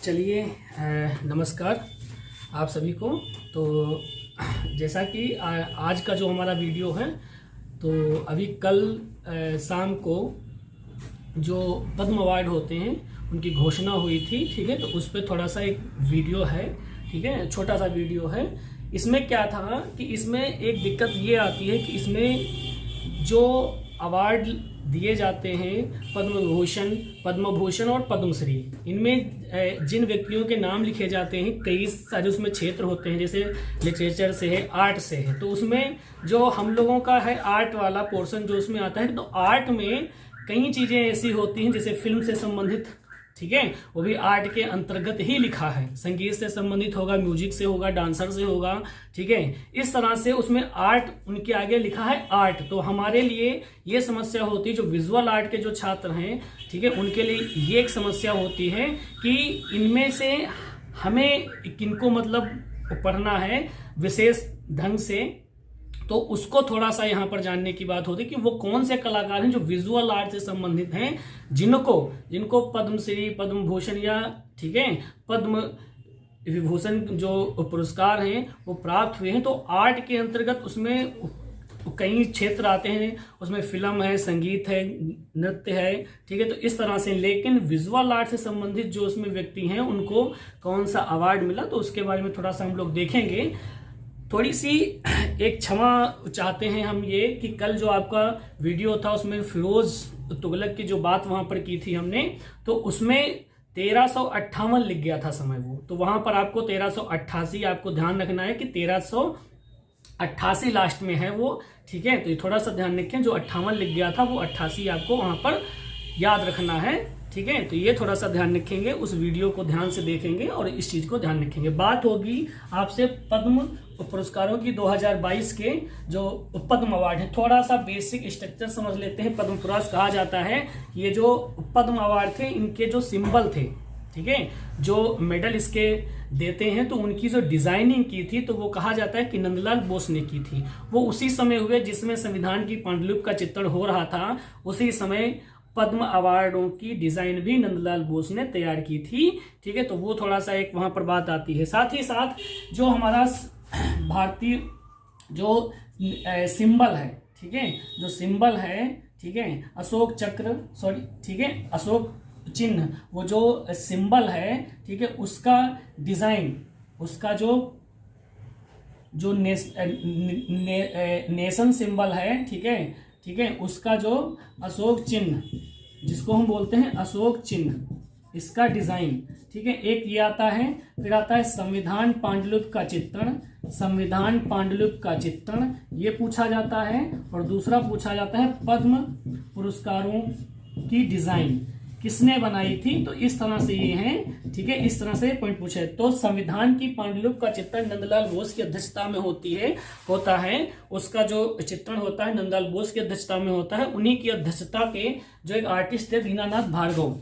चलिए नमस्कार आप सभी को। तो जैसा कि आज का जो हमारा वीडियो है, तो अभी कल शाम को जो पद्म अवार्ड होते हैं उनकी घोषणा हुई थी, ठीक है। तो उस पर थोड़ा सा एक वीडियो है, ठीक है, छोटा सा वीडियो है। इसमें क्या था कि इसमें एक दिक्कत ये आती है कि इसमें जो अवार्ड दिए जाते हैं पद्म भूषण और पद्मश्री, इनमें जिन व्यक्तियों के नाम लिखे जाते हैं कई सारे उसमें क्षेत्र होते हैं, जैसे लिटरेचर से है, आर्ट से है। तो उसमें जो हम लोगों का है आर्ट वाला पोर्शन जो उसमें आता है, तो आर्ट में कई चीज़ें ऐसी होती हैं जैसे फिल्म से संबंधित, ठीक है, वो भी आर्ट के अंतर्गत ही लिखा है। संगीत से संबंधित होगा, म्यूजिक से होगा, डांसर से होगा, ठीक है। इस तरह से उसमें आर्ट उनके आगे लिखा है आर्ट। तो हमारे लिए ये समस्या होती है, जो विजुअल आर्ट के जो छात्र हैं, ठीक है, उनके लिए ये एक समस्या होती है कि इनमें से हमें किनको मतलब पढ़ना है विशेष ढंग से। तो उसको थोड़ा सा यहाँ पर जानने की बात होती है कि वो कौन से कलाकार हैं जो विजुअल आर्ट से संबंधित हैं, जिनको पद्मश्री, पद्म भूषण या, ठीक है, पद्म विभूषण जो पुरस्कार हैं वो प्राप्त हुए हैं। तो आर्ट के अंतर्गत उसमें कई क्षेत्र आते हैं, उसमें फिल्म है, संगीत है, नृत्य है, ठीक है। तो इस तरह से, लेकिन विजुअल आर्ट से संबंधित जो उसमें व्यक्ति हैं उनको कौन सा अवार्ड मिला, तो उसके बारे में थोड़ा सा हम लोग देखेंगे। थोड़ी सी एक क्षमा चाहते हैं हम ये कि कल जो आपका वीडियो था उसमें फिरोज तुगलक की जो बात वहां पर की थी हमने, तो उसमें 1358 लिख गया था समय वो, तो वहां पर आपको 1388 आपको ध्यान रखना है कि 1388 लास्ट में है वो, ठीक है। तो ये थोड़ा सा ध्यान रखें, जो 58 लिख गया था वो 88 आपको वहां पर याद रखना है, ठीक है। तो ये थोड़ा सा ध्यान रखेंगे, उस वीडियो को ध्यान से देखेंगे और इस चीज को ध्यान रखेंगे। बात होगी आपसे पद्म पुरस्कारों की 2022 के जो पद्म अवार्ड है। थोड़ा सा बेसिक स्ट्रक्चर समझ लेते हैं। पद्म पुरस्कार कहा जाता है, ये जो पद्म अवार्ड थे इनके जो सिंबल थे, ठीक है, जो मेडल इसके देते हैं, तो उनकी जो डिजाइनिंग की थी तो वो कहा जाता है कि नंदलाल बोस ने की थी। वो उसी समय हुए जिसमें संविधान की पांडुलिपि का चित्रण हो रहा था, उसी समय पद्म अवार्डों की डिजाइन भी नंदलाल बोस ने तैयार की थी, ठीक है। तो वो थोड़ा सा एक वहां पर बात आती है। साथ ही साथ जो हमारा भारतीय जो सिंबल है, ठीक है, जो सिंबल है, ठीक है, अशोक चक्र, सॉरी, ठीक है, अशोक चिन्ह, वो जो सिंबल है, ठीक है, उसका डिजाइन, उसका जो नेशन सिंबल है, ठीक है, ठीक है, उसका जो अशोक चिन्ह जिसको हम बोलते हैं अशोक चिन्ह, इसका डिजाइन, ठीक है, एक ये आता है। फिर आता है संविधान पांडुलिपि का चित्रण, संविधान पांडुलिपि का चित्रण ये पूछा जाता है। और दूसरा पूछा जाता है पद्म पुरस्कारों की डिजाइन किसने बनाई थी। तो इस तरह से ये है, ठीक है, इस तरह से पॉइंट पूछा है। तो संविधान की पांडुलिपि का चित्रण नंदलाल बोस की अध्यक्षता में होता है, उसका जो चित्रण होता है नंदलाल बोस की अध्यक्षता में होता है। उन्हीं की अध्यक्षता के जो एक आर्टिस्ट थे दीनानाथ भार्गव,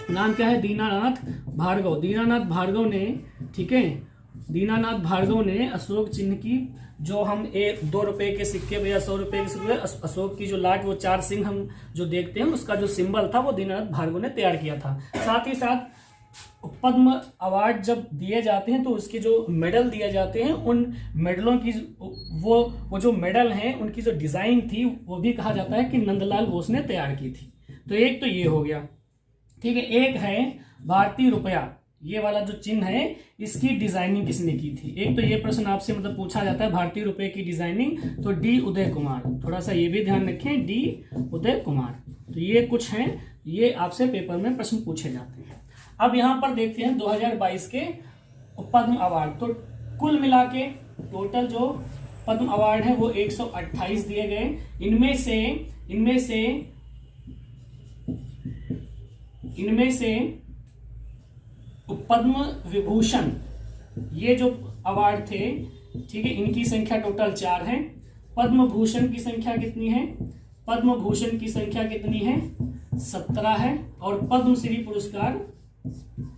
नाम क्या है, दीनानाथ भार्गव। दीनानाथ भार्गव ने, ठीक है, दीनानाथ भार्गव ने अशोक चिन्ह की, जो हम 2 रुपए के सिक्के या 100 रुपए के सिक्के, अशोक की जो लाट, वो 4 सिंह हम जो देखते हैं, उसका जो सिंबल था वो दीनानाथ भार्गव ने तैयार किया था। साथ ही साथ पद्म अवार्ड जब दिए जाते हैं तो उसके जो मेडल दिए जाते हैं, उन मेडलों की वो जो मेडल हैं उनकी जो डिजाइन थी वो भी कहा जाता है कि नंदलाल बोस ने तैयार की थी। तो एक तो ये हो गया, ठीक है। एक है भारतीय रुपया, ये वाला जो चिन्ह है इसकी डिजाइनिंग किसने की थी। एक तो ये प्रश्न आपसे मतलब पूछा जाता है भारतीय रुपए की डिजाइनिंग, तो डी उदय कुमार, थोड़ा सा ये भी ध्यान रखें, डी उदय कुमार। तो ये कुछ हैं, ये आपसे पेपर में प्रश्न पूछे जाते हैं। अब यहां पर देखते हैं 2022 के पद्म अवार्ड। तो कुल मिला के टोटल जो पद्म अवार्ड है वो 128 दिए गए। इनमें से पद्म विभूषण ये जो अवार्ड थे, ठीक है, इनकी संख्या टोटल 4 है। पद्म भूषण की संख्या कितनी है, पद्म भूषण की संख्या कितनी है, 17 है। और पद्मश्री पुरस्कार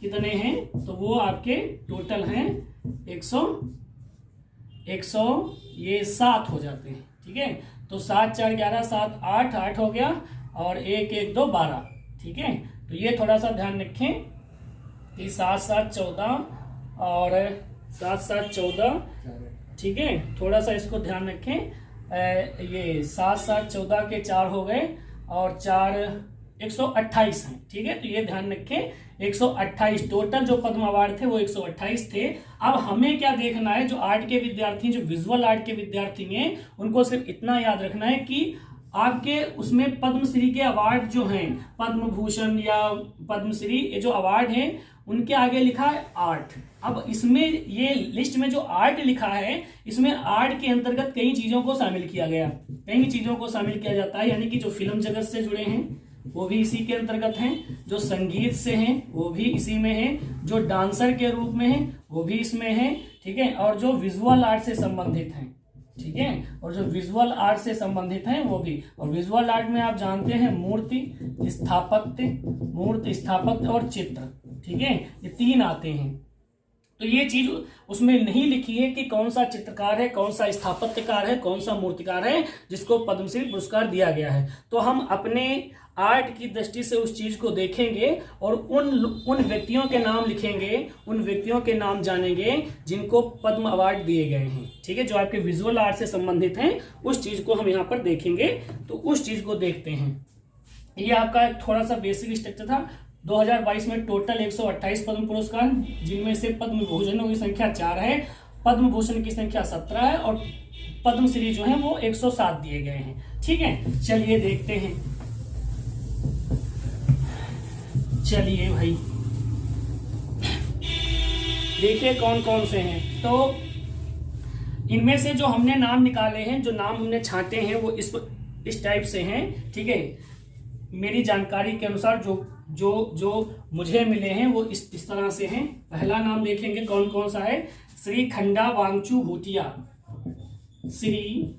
कितने हैं, तो वो आपके टोटल हैं 107 हो जाते हैं, ठीक है। तो 7 4 11 7 8 हो गया, और 1 1 2 12, ठीक है। तो ये थोड़ा सा ध्यान रखें 7 7 14 और 7 7 14, ठीक है। थोड़ा सा इसको ध्यान रखें, ये 7 7 14 के 4 हो गए और 4 128 हैं, ठीक है। तो ये ध्यान रखें 128 टोटल जो पद्म अवार्ड थे वो 128 थे। अब हमें क्या देखना है, जो आर्ट के विद्यार्थी, जो विजुअल आर्ट के विद्यार्थी हैं, उनको सिर्फ इतना याद रखना है कि आपके उसमें पद्मश्री के अवार्ड जो हैं, पद्म भूषण या पद्मश्री, ये जो अवार्ड हैं उनके आगे लिखा है आर्ट। अब इसमें ये लिस्ट में जो आर्ट लिखा है, इसमें आर्ट के अंतर्गत कई चीजों को शामिल किया गया, कई चीजों को शामिल किया जाता है। यानी कि जो फिल्म जगत से जुड़े हैं वो भी इसी के अंतर्गत हैं, जो संगीत से हैं वो भी इसी में हैं, जो डांसर के रूप में हैं वो भी इसमें हैं, ठीक है। और जो विजुअल आर्ट से संबंधित हैं, ठीक है, और जो विजुअल आर्ट से संबंधित हैं वो भी। और विजुअल आर्ट में आप जानते हैं मूर्ति स्थापत्य और चित्र, ठीक है, ये 3 आते हैं। तो ये चीज उसमें नहीं लिखी है कि कौन सा चित्रकार है, कौन सा स्थापत्यकार है, कौन सा मूर्तिकार है जिसको पद्मश्री पुरस्कार दिया गया है। तो हम अपने आर्ट की दृष्टि से उस चीज को देखेंगे और उन व्यक्तियों के नाम लिखेंगे, उन व्यक्तियों के नाम जानेंगे जिनको पद्म अवार्ड दिए गए हैं, ठीक है। जो आपके विजुअल आर्ट से संबंधित हैं उस चीज को हम यहाँ पर देखेंगे। तो उस चीज को देखते हैं। ये आपका थोड़ा सा बेसिक स्ट्रक्चर था। 2022 में टोटल 128 पद्म पुरस्कार, जिनमें से पद्म भूषणों की संख्या 4 है, पद्म भूषण की संख्या 17 है और पद्मश्री जो है वो 107 दिए गए हैं, ठीक है। चलिए देखते हैं, चलिए भाई देखिए कौन कौन से हैं। तो इनमें से जो हमने नाम निकाले हैं, जो नाम हमने छांटे हैं वो इस टाइप से हैं, ठीक है। मेरी जानकारी के अनुसार जो मुझे मिले हैं वो इस तरह से हैं। पहला नाम देखेंगे कौन कौन सा है। श्री खंडा वांगचू भूटिया, श्री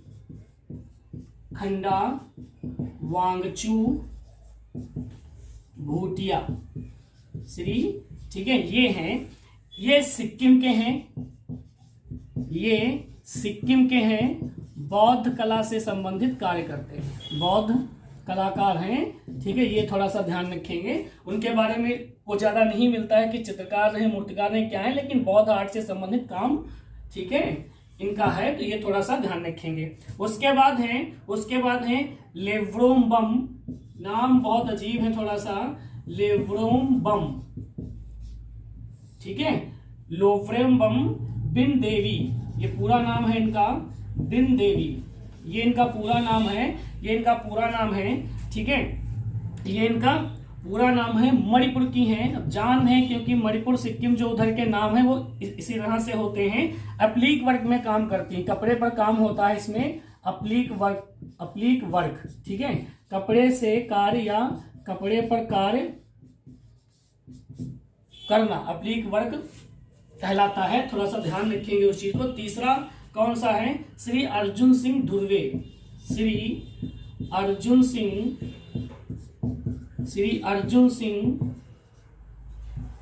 खंडा वांगचू भूटिया श्री, ठीक है। ये हैं, ये सिक्किम के हैं, ये सिक्किम के हैं, बौद्ध कला से संबंधित कार्य करते हैं, बौद्ध कलाकार हैं, ठीक है। ये थोड़ा सा ध्यान रखेंगे। उनके बारे में वो ज्यादा नहीं मिलता है कि चित्रकार रहे, मूर्तिकार रहे, क्या है, लेकिन बौद्ध आर्ट से संबंधित काम, ठीक है, इनका है। तो ये थोड़ा सा ध्यान रखेंगे। उसके बाद हैं लेव्रोम्बम, नाम बहुत अजीब है थोड़ा सा, लेव्रोम्बम, ठीक है। लोव्रेम्बम बिन देवी, ये पूरा नाम है इनका, बिन देवी, ये इनका पूरा नाम है, ये इनका पूरा नाम है, ठीक है। ये इनका पूरा नाम है। मणिपुर की हैं, अब जान है क्योंकि मणिपुर सिक्किम जो उधर के नाम है वो इसी तरह से होते हैं। अप्लीक वर्क में काम करती हैं, कपड़े पर काम होता है इसमें, अप्लीक वर्क, ठीक है। कपड़े से कार्य या कपड़े पर कार्य करना अप्लीक वर्क कहलाता है। थोड़ा सा ध्यान रखेंगे उस चीज को। तीसरा कौन सा है, श्री अर्जुन सिंह धुर्वे, श्री अर्जुन सिंह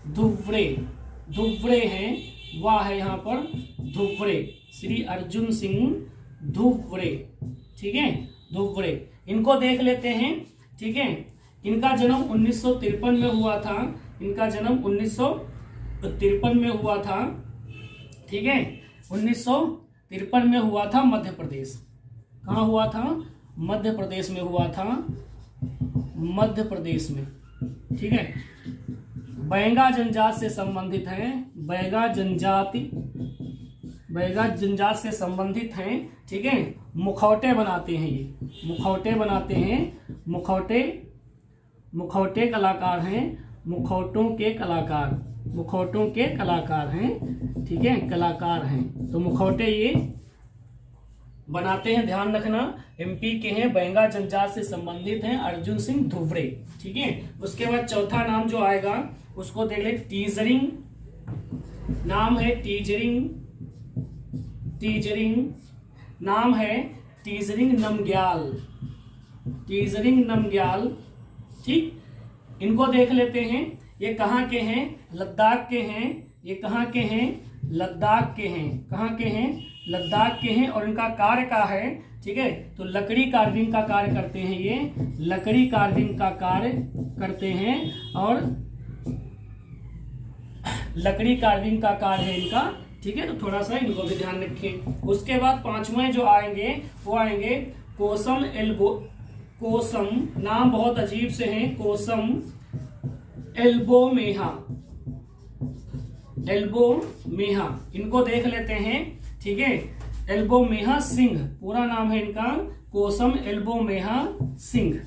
धुर्वे हैं, वाह है यहाँ पर धुर्वे, श्री अर्जुन सिंह धुर्वे, ठीक है, धुर्वे। इनको देख लेते हैं, ठीक है। इनका जन्म 1953 में हुआ था, इनका जन्म 1953 में हुआ था, ठीक है। 1953 में हुआ था, मध्य प्रदेश। कहाँ हुआ था, मध्य प्रदेश में हुआ था, मध्य प्रदेश में, ठीक है। बैगा जनजाति से संबंधित हैं, बैगा जनजाति से संबंधित हैं, ठीक है। मुखौटे बनाते हैं, ये मुखौटे बनाते हैं, मुखौटे कलाकार हैं, मुखौटों के कलाकार हैं, ठीक है, कलाकार हैं। तो मुखौटे ये बनाते हैं, ध्यान रखना। एमपी के हैं, बैगा जनजाति से संबंधित हैं, अर्जुन सिंह धुर्वे, ठीक है। उसके बाद चौथा नाम जो आएगा उसको देख ले, टीजरिंग, नाम है टीजरिंग, नाम है टीजरिंग नमग्याल, ठीक। इनको देख लेते हैं। ये कहाँ के हैं, लद्दाख के हैं। ये कहाँ के हैं, लद्दाख के हैं। कहाँ के हैं, लद्दाख के हैं। और इनका कार्य का है, ठीक है। तो लकड़ी कार्विंग का कार्य करते हैं, ये लकड़ी कार्विंग का कार्य करते हैं। और लकड़ी कार्विंग का कार्य है इनका, ठीक है। तो थोड़ा सा इनको भी ध्यान रखें। उसके बाद पांचवें जो आएंगे वो आएंगे कोसम एल्बो। कोसम नाम बहुत अजीब से हैं, कोसम एल्बोमेहा। एल्बोमेहा इनको देख लेते हैं, ठीक है। एल्बोमेहा सिंह पूरा नाम है इनका, कोसम एल्बोमेहा सिंह,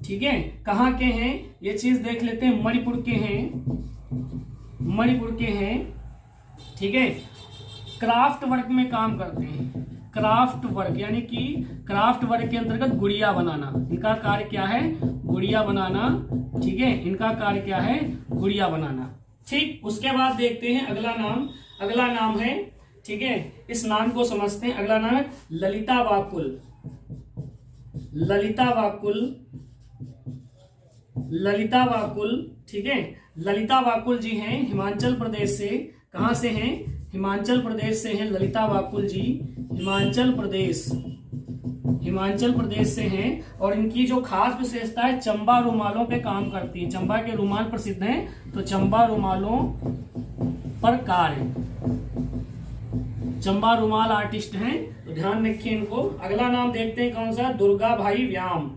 ठीक है। कहाँ के हैं ये चीज देख लेते हैं, मणिपुर के हैं, मणिपुर के हैं, ठीक है। क्राफ्ट वर्क में काम करते हैं, क्राफ्ट वर्क यानी कि क्राफ्ट वर्क के अंतर्गत गुड़िया बनाना इनका कार्य क्या है, गुड़िया बनाना, ठीक है। इनका कार्य क्या है, गुड़िया बनाना, ठीक। उसके बाद देखते हैं अगला नाम, अगला नाम है, ठीक है। इस नाम को समझते हैं। अगला नाम है ललिता वाकुल। ललिता वाकुल, ललिता वाकुल, ठीक है। ललिता वाकुल जी हैं हिमाचल प्रदेश से। कहां से हैं, हिमाचल प्रदेश से हैं ललिता वाकुल जी, हिमाचल प्रदेश, हिमाचल प्रदेश से हैं। और इनकी जो खास विशेषता है, चंबा रुमालों पे काम करती है। चंबा के रुमाल प्रसिद्ध हैं, तो चंबा रुमालों पर कार्य, चंबा रुमाल आर्टिस्ट हैं, तो ध्यान रखिए इनको। अगला नाम देखते हैं कौन सा, दुर्गा भाई व्याम।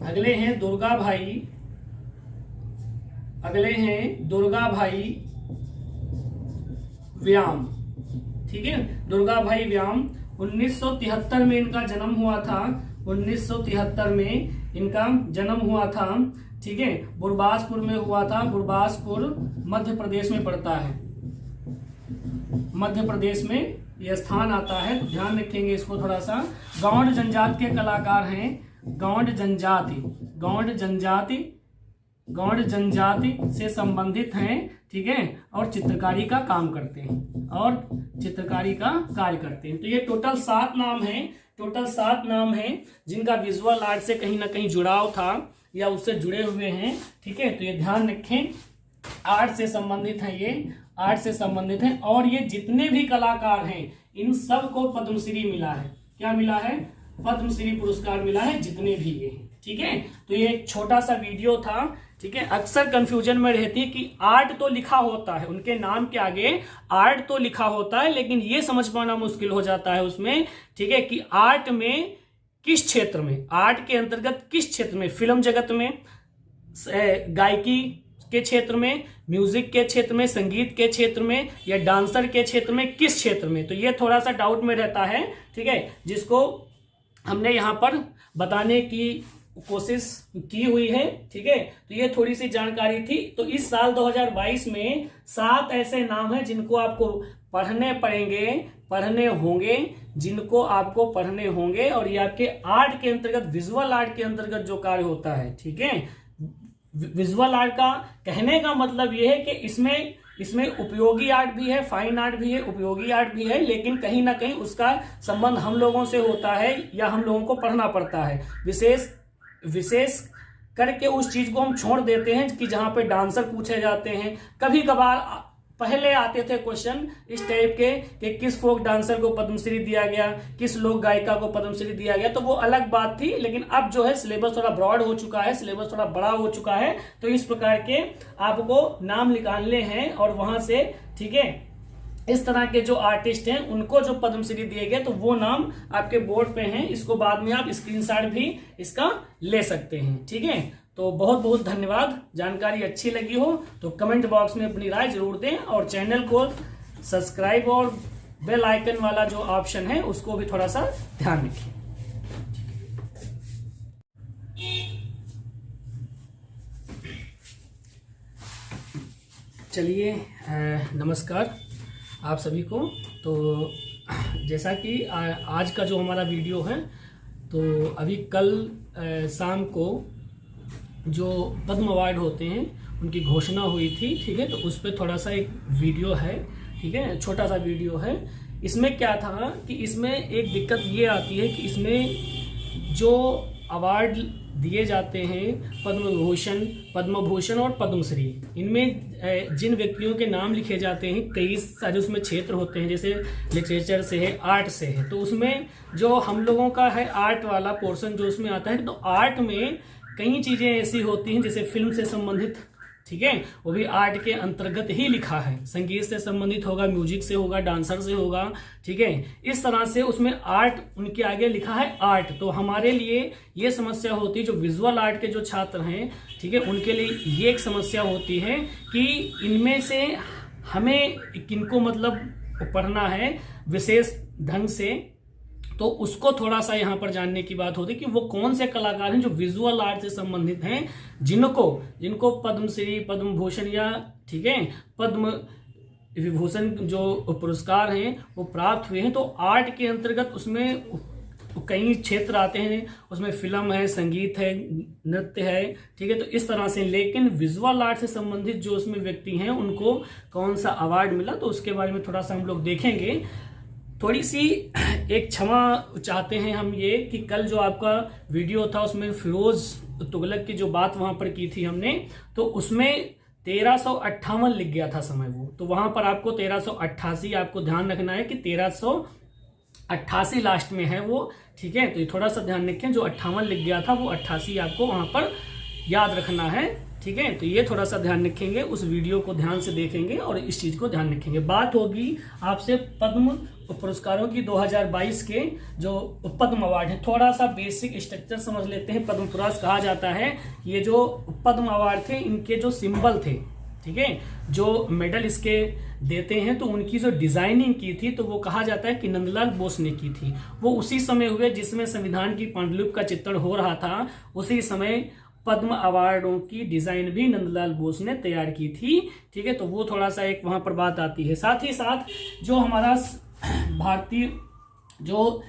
अगले हैं दुर्गा भाई, अगले हैं दुर्गा भाई व्याम, ठीक है। दुर्गा भाई व्याम 1973 में इनका जन्म हुआ था, 1973 में इनका जन्म हुआ था, ठीक है। बुरबासपुर में हुआ था, बुरबासपुर मध्य प्रदेश में पड़ता है, मध्य प्रदेश में यह स्थान आता है, तो ध्यान रखेंगे इसको थोड़ा सा। गौंड जनजाति के कलाकार हैं, गौंड जनजाति, गौंड जनजाति, गौंड जनजाति से संबंधित हैं, ठीक है। और चित्रकारी का काम करते हैं, और चित्रकारी का कार्य करते हैं। तो ये टोटल 7 नाम हैं, टोटल 7 नाम हैं जिनका विजुअल आर्ट से कहीं ना कहीं जुड़ाव था या उससे जुड़े हुए हैं, ठीक है। तो ये ध्यान रखें, आर्ट से संबंधित हैं, ये आर्ट से संबंधित हैं। और ये जितने भी कलाकार हैं इन सबको पद्मश्री मिला है। क्या मिला है, पद्मश्री पुरस्कार मिला है, जितने भी ये हैं, ठीक है। तो ये एक छोटा सा वीडियो था, ठीक है। अक्सर कंफ्यूजन में रहती है कि आर्ट तो लिखा होता है, उनके नाम के आगे आर्ट तो लिखा होता है, लेकिन ये समझ पाना मुश्किल हो जाता है उसमें, ठीक है, कि आर्ट में किस क्षेत्र में, आर्ट के अंतर्गत किस क्षेत्र में, फिल्म जगत में, गायकी के क्षेत्र में, म्यूजिक के क्षेत्र में, संगीत के क्षेत्र में, या डांसर के क्षेत्र में, किस क्षेत्र में। तो ये थोड़ा सा डाउट में रहता है, ठीक है, जिसको हमने यहाँ पर बताने की कोशिश की हुई है, ठीक है। तो ये थोड़ी सी जानकारी थी। तो इस साल 2022 में 7 ऐसे नाम हैं जिनको आपको पढ़ने पड़ेंगे, पढ़ने होंगे, जिनको आपको पढ़ने होंगे, और ये आपके आर्ट के अंतर्गत, विजुअल आर्ट के अंतर्गत जो कार्य होता है, ठीक है। विजुअल आर्ट का कहने का मतलब ये है कि इसमें उपयोगी आर्ट भी है, फाइन आर्ट भी है, उपयोगी आर्ट भी है, लेकिन कहीं ना कहीं उसका संबंध हम लोगों से होता है या हम लोगों को पढ़ना पड़ता है। विशेष करके उस चीज को हम छोड़ देते हैं कि जहां पे डांसर पूछे जाते हैं। कभी कभार पहले आते थे क्वेश्चन इस टाइप के कि किस फोक डांसर को पद्मश्री दिया गया, किस लोक गायिका को पद्मश्री दिया गया, तो वो अलग बात थी। लेकिन अब जो है सिलेबस थोड़ा ब्रॉड हो चुका है, सिलेबस थोड़ा बड़ा हो चुका है, तो इस प्रकार के आपको नाम निकालने हैं और वहां से, ठीक है, इस तरह के जो आर्टिस्ट हैं उनको जो पद्मश्री दिए गए, तो वो नाम आपके बोर्ड पे हैं। इसको बाद में आप स्क्रीनशॉट भी इसका ले सकते हैं, ठीक है। तो बहुत बहुत धन्यवाद। जानकारी अच्छी लगी हो तो कमेंट बॉक्स में अपनी राय जरूर दें, और चैनल को सब्सक्राइब और बेल आइकन वाला जो ऑप्शन है उसको भी थोड़ा सा ध्यान रखें। चलिए, नमस्कार आप सभी को। तो जैसा कि आज का जो हमारा वीडियो है, तो अभी कल शाम को जो पद्म अवार्ड होते हैं उनकी घोषणा हुई थी, ठीक है। तो उस पर थोड़ा सा एक वीडियो है, ठीक है, छोटा सा वीडियो है। इसमें क्या था कि इसमें एक दिक्कत ये आती है कि इसमें जो अवार्ड दिए जाते हैं, पद्म भूषण और पद्मश्री, इनमें जिन व्यक्तियों के नाम लिखे जाते हैं, कई सारे उसमें क्षेत्र होते हैं, जैसे लिटरेचर से है, आर्ट से है। तो उसमें जो हम लोगों का है आर्ट वाला पोर्शन जो उसमें आता है, तो आर्ट में कई चीज़ें ऐसी होती हैं जैसे फिल्म से संबंधित ठीक है, वो भी आर्ट के अंतर्गत ही लिखा है। संगीत से संबंधित होगा, म्यूजिक से होगा, डांसर से होगा, ठीक है। इस तरह से उसमें आर्ट उनके आगे लिखा है आर्ट। तो हमारे लिए ये समस्या होती है, जो विजुअल आर्ट के जो छात्र हैं, ठीक है, उनके लिए ये एक समस्या होती है कि इनमें से हमें किनको मतलब पढ़ना है विशेष ढंग से, तो उसको थोड़ा सा यहाँ पर जानने की बात होती है कि वो कौन से कलाकार हैं जो विजुअल आर्ट से संबंधित हैं, जिनको पद्मश्री, पद्म भूषण या, ठीक है, पद्म विभूषण जो पुरस्कार हैं वो प्राप्त हुए हैं। तो आर्ट के अंतर्गत उसमें कई क्षेत्र आते हैं, उसमें फिल्म है, संगीत है, नृत्य है, ठीक है। तो इस तरह से, लेकिन विजुअल आर्ट से संबंधित जो उसमें व्यक्ति हैं उनको कौन सा अवार्ड मिला, तो उसके बारे में थोड़ा सा हम लोग देखेंगे। थोड़ी सी एक क्षमा चाहते हैं हम ये कि कल जो आपका वीडियो था उसमें फिरोज तुगलक की जो बात वहां पर की थी हमने, तो उसमें 1358 लिख गया था समय वो, तो वहां पर आपको 1388 आपको ध्यान रखना है कि 1388 लास्ट में है वो, ठीक है। तो ये थोड़ा सा ध्यान रखें, जो 58 लिख गया था वो 88 आपको वहां पर याद रखना है, ठीक है। तो ये थोड़ा सा ध्यान रखेंगे, उस वीडियो को ध्यान से देखेंगे और इस चीज को ध्यान रखेंगे। बात होगी आपसे पद्म पुरस्कारों की 2022 के जो पद्म अवार्ड है। थोड़ा सा बेसिक स्ट्रक्चर समझ लेते हैं। पद्म पुरस्कार कहा जाता है, ये जो पद्म अवार्ड थे इनके जो सिंबल थे, ठीक है, जो मेडल इसके देते हैं, तो उनकी जो डिजाइनिंग की थी तो वो कहा जाता है कि नंदलाल बोस ने की थी। वो उसी समय हुए जिसमें संविधान की पांडुलिपि का चित्रण हो रहा था, उसी समय पद्म अवार्डों की डिजाइन भी नंदलाल बोस ने तैयार की थी, ठीक है। तो वो थोड़ा सा एक वहां पर बात आती है। साथ ही साथ जो हमारा भारतीय जो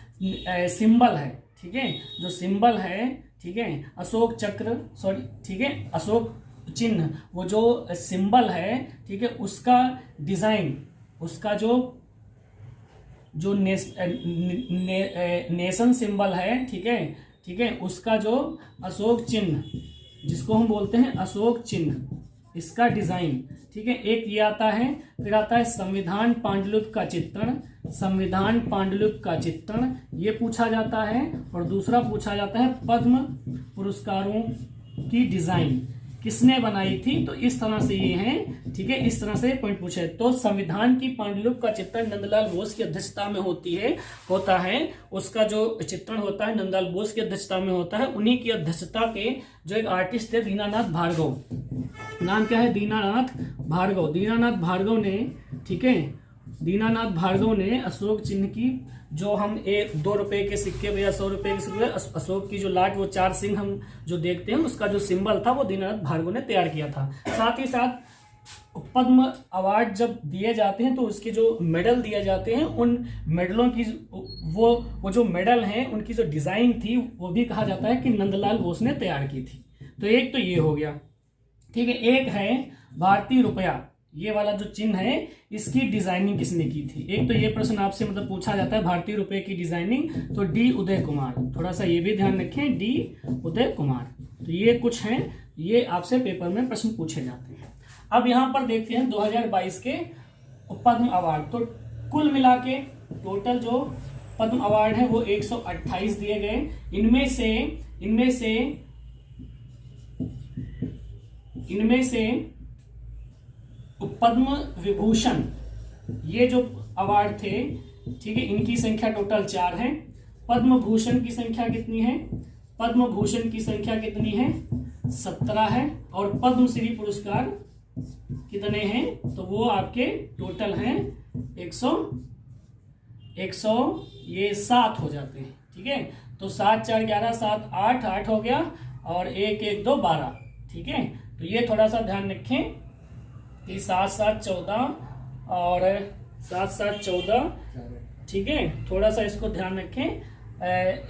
सिंबल है, ठीक है, जो सिंबल है, ठीक है, अशोक चक्र, सॉरी, ठीक है, अशोक चिन्ह, वो जो सिंबल है, ठीक है, उसका डिजाइन, उसका जो नेशन सिंबल है, ठीक है, ठीक है, उसका जो अशोक चिन्ह, जिसको हम बोलते हैं अशोक चिन्ह, इसका डिजाइन, ठीक है, एक ये आता है। फिर आता है संविधान पांडुलिपि का चित्रण, संविधान पांडुलिपि का चित्रण ये पूछा जाता है। और दूसरा पूछा जाता है पद्म पुरस्कारों की डिजाइन किसने बनाई थी। तो इस तरह से ये है, ठीक है, इस तरह से पॉइंट पूछे। तो संविधान की पांडुलिपि का चित्रण नंदलाल बोस की अध्यक्षता में होता है, उसका जो चित्रण होता है नंदलाल बोस की अध्यक्षता में होता है। उन्हीं की अध्यक्षता के जो एक आर्टिस्ट थे दीनानाथ भार्गव, नाम क्या है, दीनानाथ भार्गव। दीनानाथ भार्गव ने, ठीक है, दीनानाथ भार्गव ने अशोक चिन्ह की, जो हम 2 रुपए के सिक्के या 100 रुपए के सिक्के, अशोक की जो लाट, वो 4 सिंह हम जो देखते हैं, उसका जो सिंबल था वो दीनानाथ भार्गव ने तैयार किया था। साथ ही साथ पद्म अवार्ड जब दिए जाते हैं तो उसके जो मेडल दिए जाते हैं, उन मेडलों की वो जो मेडल हैं उनकी जो डिजाइन थी वो भी कहा जाता है कि नंदलाल बोस ने तैयार की थी। तो एक तो ये हो गया, ठीक है। एक है भारतीय रुपया, ये वाला जो चिन्ह है इसकी डिजाइनिंग किसने की थी। एक तो ये प्रश्न आपसे मतलब पूछा जाता है भारतीय रुपए की डिजाइनिंग, तो डी उदय कुमार, थोड़ा सा ये भी ध्यान रखें, डी उदय कुमार। तो ये कुछ हैं, ये आपसे पेपर में प्रश्न पूछे जाते हैं। अब यहां पर देखते हैं 2022 के पद्म अवार्ड। तो कुल मिला के टोटल जो पद्म अवार्ड है वो 128 दिए गए। इनमें से पद्म विभूषण ये जो अवार्ड थे, ठीक है, इनकी संख्या टोटल 4 है। पद्म भूषण की संख्या कितनी है, पद्म भूषण की संख्या कितनी है, 17 है। और पद्मश्री पुरस्कार कितने हैं, तो वो आपके टोटल हैं 107 हो जाते हैं, ठीक है। तो 7 4 11 7 8 हो गया, और 1 1 2 12, ठीक है। तो ये थोड़ा सा ध्यान रखें कि 7 7 14 और 7 7 14, ठीक है, थोड़ा सा इसको ध्यान रखें।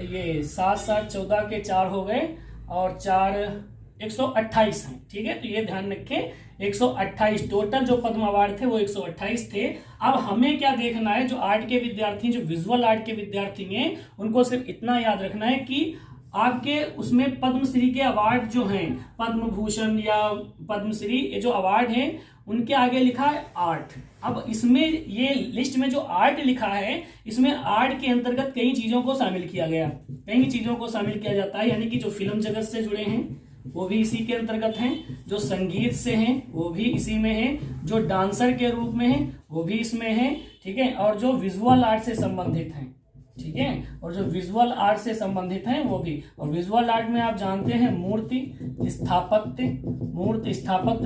ये 7 7 14 के 4 हो गए और 4 128 हैं, ठीक है। तो ये ध्यान रखें 128 टोटल जो पद्म अवार्ड थे वो 128 थे। अब हमें क्या देखना है, जो आर्ट के विद्यार्थी, जो विजुअल आर्ट के विद्यार्थी हैं, उनको सिर्फ इतना याद रखना है कि आपके उसमें पद्मश्री के अवार्ड जो हैं, पद्म भूषण या पद्मश्री, ये जो अवार्ड हैं उनके आगे लिखा है आर्ट। अब इसमें ये लिस्ट में जो आर्ट लिखा है, इसमें आर्ट के अंतर्गत कई चीजों को शामिल किया गया, कई चीजों को शामिल किया जाता है। यानी कि जो फिल्म जगत से जुड़े हैं वो भी इसी के अंतर्गत हैं, जो संगीत से हैं वो भी इसी में हैं, जो डांसर के रूप में हैं वो भी इसमें हैं, ठीक है, और जो विजुअल आर्ट से संबंधित हैं, ठीक है, और जो विजुअल आर्ट से संबंधित हैं वो भी। और विजुअल आर्ट में आप जानते हैं मूर्ति स्थापत्य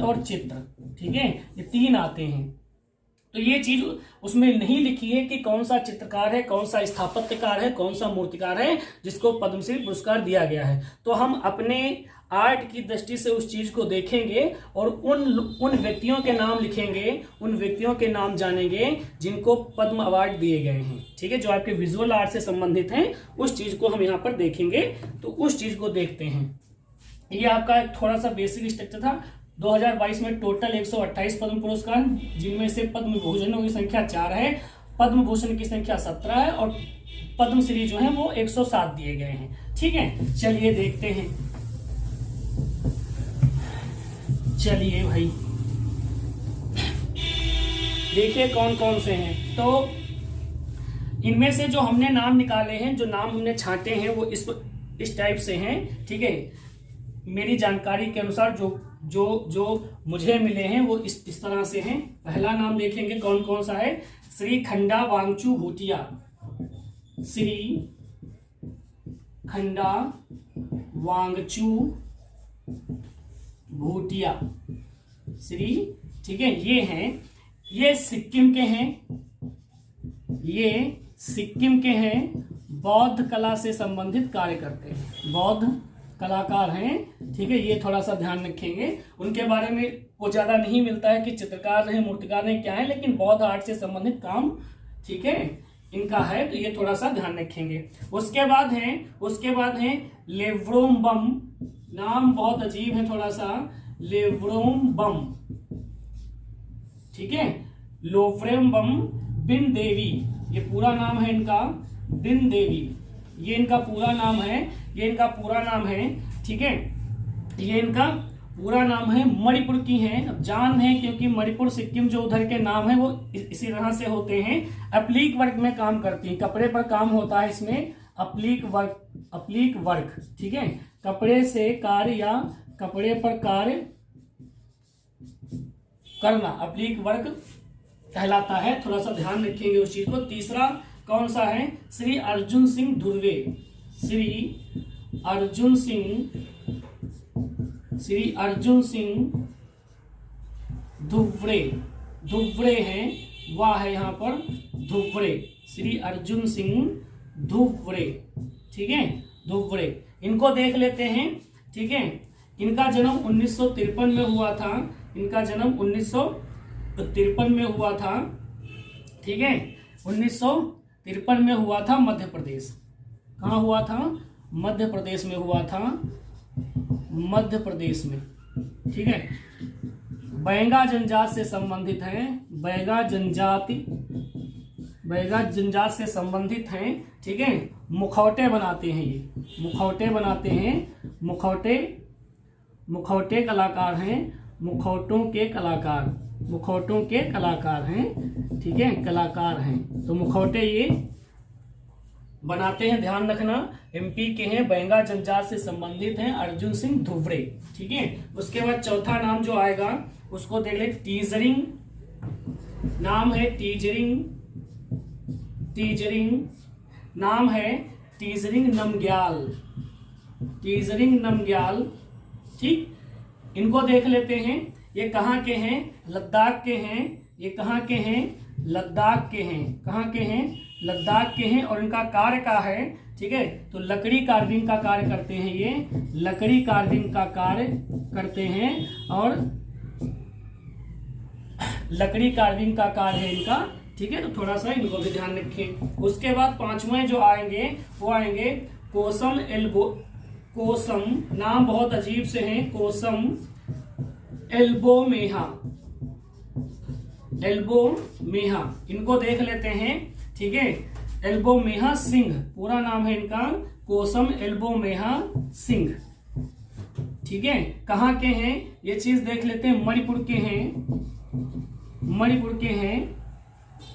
और चित्र, ठीक है, ये 3 आते हैं। तो ये चीज उसमें नहीं लिखी है कि कौन सा चित्रकार है, कौन सा स्थापत्यकार है, कौन सा मूर्तिकार है जिसको पद्मश्री पुरस्कार दिया गया है। तो हम अपने आर्ट की दृष्टि से उस चीज को देखेंगे और उन व्यक्तियों के नाम लिखेंगे, उन व्यक्तियों के नाम जानेंगे जिनको पद्म अवार्ड दिए गए हैं, ठीक है, जो आपके विजुअल आर्ट से संबंधित हैं, उस चीज को हम यहाँ पर देखेंगे। तो उस चीज को देखते हैं। ये आपका थोड़ा सा बेसिक स्ट्रक्चर था। 2022 में टोटल 128 पद्म पुरस्कार, जिनमें से पद्म भूषणों की संख्या 4 है, पद्म भूषण की संख्या 17 है और पद्मश्री जो है वो 107 दिए गए हैं, ठीक है। चलिए देखते हैं, चलिए भाई देखिए कौन कौन से हैं। तो इनमें से जो हमने नाम निकाले हैं, जो नाम हमने छांटे हैं वो इस टाइप से हैं, ठीक है। मेरी जानकारी के अनुसार जो मुझे मिले हैं वो इस तरह से हैं। पहला नाम देखेंगे कौन कौन सा है। श्री खंडा वांगचू भूटिया, श्री खंडा वांगचू भूटिया श्री, ठीक है, ये हैं, ये सिक्किम के हैं, ये सिक्किम के हैं, बौद्ध कला से संबंधित कार्य करते हैं, बौद्ध कलाकार हैं, ठीक है। ये थोड़ा सा ध्यान रखेंगे। उनके बारे में वो ज्यादा नहीं मिलता है कि चित्रकार हैं, मूर्तिकार हैं, क्या है, लेकिन बौद्ध आर्ट से संबंधित काम, ठीक है, इनका है, तो ये थोड़ा सा ध्यान रखेंगे। उसके बाद हैं लेव्रोम्बम, नाम बहुत अजीब है थोड़ा सा, लेव्रोम्बम, ठीक है, लोव्रेम्बम बिन देवी, ये पूरा नाम है इनका, बिन देवी, ये इनका पूरा नाम है, ये इनका पूरा नाम है, ठीक है, ये इनका पूरा नाम है। मणिपुर की हैं, अब जान है क्योंकि मणिपुर सिक्किम जो उधर के नाम है वो इसी तरह से होते हैं। अप्लीक वर्क में काम करती हैं, कपड़े पर काम होता है इसमें, अप्लीक वर्क, ठीक है, कपड़े से कार्य या कपड़े पर कार्य करना अप्लीक वर्क कहलाता है, थोड़ा सा ध्यान रखेंगे उस चीज को। तीसरा कौन सा है, श्री अर्जुन सिंह धुर्वे, श्री अर्जुन सिंह धुर्वे हैं, वाह है यहाँ पर धुर्वे, श्री अर्जुन सिंह धुर्वे, ठीक है, धुर्वे, इनको देख लेते हैं, ठीक है। इनका जन्म 1953 में हुआ था, इनका जन्म 1953 में हुआ था, ठीक है, 1953 में हुआ था, मध्य प्रदेश। कहाँ हुआ था, मध्य प्रदेश में हुआ था, मध्य प्रदेश में, ठीक है। बैगा जनजाति से संबंधित हैं, बैगा जनजाति से संबंधित हैं, ठीक है। मुखौटे बनाते हैं, ये मुखौटे बनाते हैं, मुखौटे कलाकार हैं, मुखौटों के कलाकार हैं, ठीक है, कलाकार हैं। तो मुखौटे ये बनाते हैं, ध्यान रखना, एमपी के हैं, बैगा जनजाति से संबंधित हैं, अर्जुन सिंह धुर्वे, ठीक है। उसके बाद चौथा नाम जो आएगा उसको देख ले, टीजरिंग, नाम है टीजरिंग, नाम है टीजरिंग नमग्याल, ठीक। इनको देख लेते हैं, ये कहाँ के हैं, लद्दाख के हैं, ये कहाँ के हैं, लद्दाख के हैं, कहाँ के हैं, लद्दाख के हैं, और इनका कार्य का है, ठीक है। तो लकड़ी कार्विंग का कार्य करते हैं, ये लकड़ी कार्विंग का कार्य करते हैं, और लकड़ी कार्विंग का कार्य है इनका, ठीक है। तो थोड़ा सा इनको भी ध्यान रखें। उसके बाद पांचवें जो आएंगे वो आएंगे कोसम, नाम बहुत अजीब से हैं, कोसम एल्बो मेहा, इनको देख लेते हैं, ठीक है। एल्बो मेहा सिंह, पूरा नाम है इनका कोसम एल्बो मेहा सिंह। ठीक है, कहाँ के हैं ये चीज देख लेते हैं। मणिपुर के हैं, मणिपुर के हैं।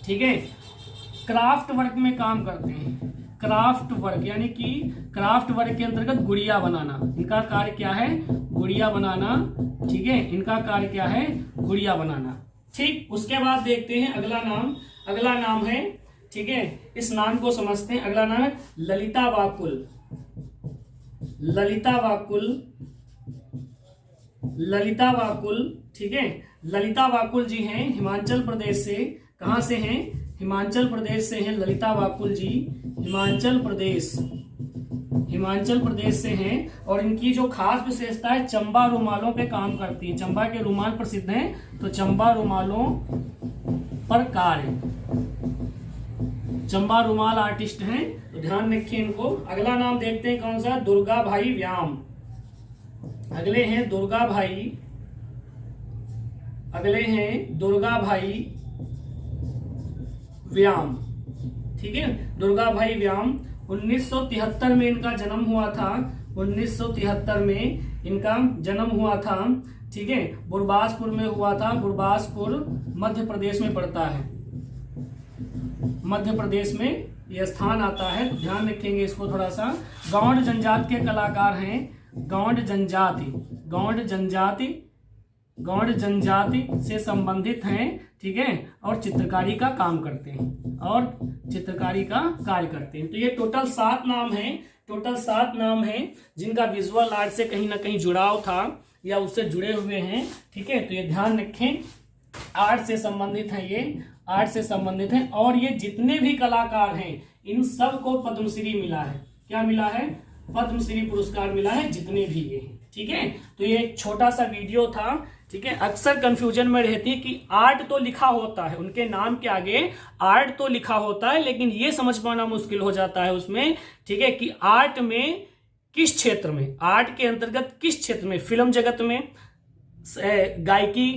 ठीक है, क्राफ्ट वर्क में काम करते हैं। क्राफ्ट वर्क यानी कि क्राफ्ट वर्क के अंतर्गत गुड़िया बनाना, इनका कार्य क्या है? गुड़िया बनाना। ठीक है, इनका कार्य क्या है? गुड़िया बनाना। ठीक, उसके बाद देखते हैं अगला नाम। अगला नाम है, ठीक है, इस नाम को समझते हैं। अगला नाम है ललिता वाकुल। ललिता वाकुल, ललिता वाकुल। ठीक है, ललिता वाकुल जी हैं हिमाचल प्रदेश से। कहां से हैं? हिमाचल प्रदेश से हैं ललिता वाकुल जी। हिमाचल प्रदेश, हिमाचल प्रदेश से हैं। और इनकी जो खास विशेषता है, चंबा रुमालों पे काम करती है। चंबा के रुमाल प्रसिद्ध हैं, तो चंबा रुमालों पर कार्य, चंबा रुमाल आर्टिस्ट हैं, तो ध्यान रखिए इनको। अगला नाम देखते हैं कौन सा? दुर्गा भाई व्याम। अगले हैं दुर्गा भाई, अगले हैं दुर्गा भाई व्याम। ठीक है, दुर्गा भाई व्याम 1973 में इनका जन्म हुआ था। 1973 में इनका जन्म हुआ था। ठीक है, बुरबासपुर में हुआ था। बुरबासपुर मध्य प्रदेश में पड़ता है, मध्य प्रदेश में यह स्थान आता है, तो ध्यान रखेंगे इसको थोड़ा सा। गौंड जनजाति के कलाकार हैं। गौंड जनजाति, गौंड जनजाति, गौंड जनजाति से संबंधित हैं। ठीक है, और चित्रकारी का काम करते हैं, और चित्रकारी का कार्य करते हैं। तो ये टोटल 7 नाम हैं, टोटल 7 नाम हैं जिनका विजुअल आर्ट से कहीं ना कहीं जुड़ाव था या उससे जुड़े हुए हैं। ठीक है, तो ये ध्यान रखें, आर्ट से संबंधित हैं, ये आर्ट से संबंधित हैं। और ये जितने भी कलाकार हैं इन सबको पद्मश्री मिला है। क्या मिला है? पद्मश्री पुरस्कार मिला है, जितने भी ये हैं। ठीक है, तो ये एक छोटा सा वीडियो था। ठीक है, अक्सर कंफ्यूजन में रहती है कि आर्ट तो लिखा होता है, उनके नाम के आगे आर्ट तो लिखा होता है, लेकिन ये समझ पाना मुश्किल हो जाता है उसमें। ठीक है, कि आर्ट में किस क्षेत्र में, आर्ट के अंतर्गत किस क्षेत्र में, फिल्म जगत में, गायकी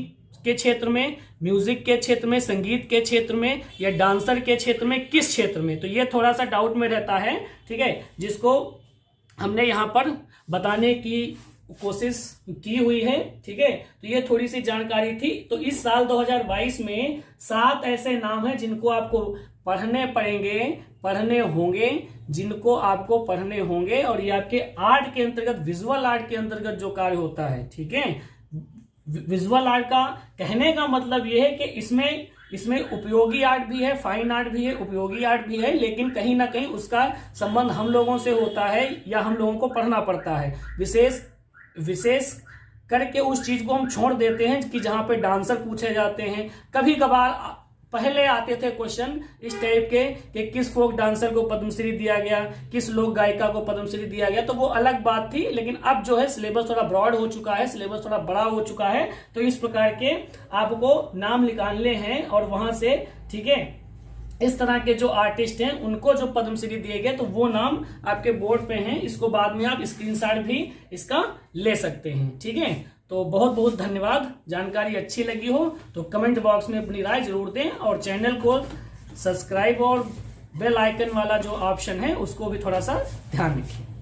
के क्षेत्र में, म्यूजिक के क्षेत्र में, संगीत के क्षेत्र में, या डांसर के क्षेत्र में, किस क्षेत्र में, तो ये थोड़ा सा डाउट में रहता है। ठीक है, जिसको हमने यहाँ पर बताने की कोशिश की हुई है। ठीक है, तो ये थोड़ी सी जानकारी थी। तो इस साल 2022 में 7 ऐसे नाम हैं जिनको आपको पढ़ने पड़ेंगे, पढ़ने होंगे, जिनको आपको पढ़ने होंगे। और ये आपके आर्ट के अंतर्गत, विजुअल आर्ट के अंतर्गत जो कार्य होता है। ठीक है, विजुअल आर्ट का कहने का मतलब यह है कि इसमें उपयोगी आर्ट भी है, फाइन आर्ट भी है, उपयोगी आर्ट भी है, लेकिन कहीं ना कहीं उसका संबंध हम लोगों से होता है या हम लोगों को पढ़ना पड़ता है। विशेष करके उस चीज को हम छोड़ देते हैं कि जहां पे डांसर पूछे जाते हैं। कभी कभार पहले आते थे क्वेश्चन इस टाइप के कि किस फोक डांसर को पद्मश्री दिया गया, किस लोक गायिका को पद्मश्री दिया गया, तो वो अलग बात थी। लेकिन अब जो है सिलेबस थोड़ा ब्रॉड हो चुका है, सिलेबस थोड़ा बड़ा हो चुका है, तो इस प्रकार के आपको नाम निकालने हैं और वहां से, ठीक है, इस तरह के जो आर्टिस्ट हैं उनको जो पद्मश्री दिए गए, तो वो नाम आपके बोर्ड पे हैं। इसको बाद में आप स्क्रीनशॉट भी इसका ले सकते हैं। ठीक है, तो बहुत बहुत धन्यवाद। जानकारी अच्छी लगी हो तो कमेंट बॉक्स में अपनी राय जरूर दें, और चैनल को सब्सक्राइब और बेल आइकन वाला जो ऑप्शन है उसको भी थोड़ा सा ध्यान रखें।